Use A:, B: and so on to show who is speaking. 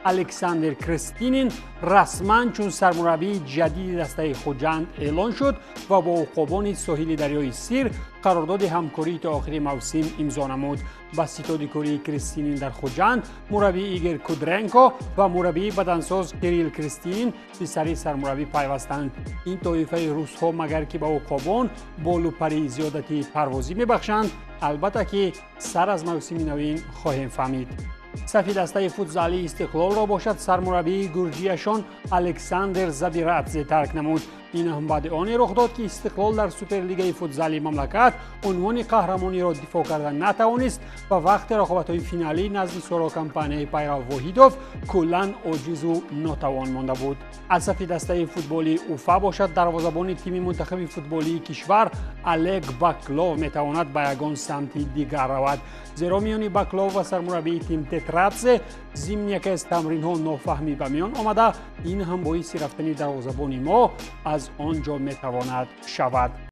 A: الکساندر کریستینین رسما چون سرمربی جدید دسته خوجند اعلان شد و با عقابان ساحل دریای سیر قرارداد همکاری تا آخر موسم امضا نمود. با ستاد کاری کریستینین در خوجند، مربی ایگور کودرنکو و مربی بدنساز کریل کریستینین به سری سرمربی پیوستند. این طایفه روس‌ها مگر که با عقابان بالوپری زیادتی پروازی میبخشند، البته که سر از موسم نوین خواهیم فهمید. صفی دسته فوتزالی استقلال را باشد سرمربی گرجیشان الکساندر زابیرادزه ترک نمود. این هم بعد آن رخ داد که استقلال در سوپرلیگ فوتزالی مملکت عنوان قهرمانی را دفاع کردن نتوانست و وقت رقابت‌های فینالی نزد سورا کمپانی پیرو واحیدوف کلاً عاجز و ناتوان مانده بود. از صفی دسته فوتبالی اوفا باشد دروازه‌بان تیم منتخب فوتبالی کشور الگ باکلو میتواند به یگان سمت دیگر رود، زیرا میان باکلو و سرمربی تیم تترادزه ضمن یکی از تمرین‌ها نافهمی به میان آمده. این هم باعث رفتن دروازه‌بان ما از آنجا میتواند شود.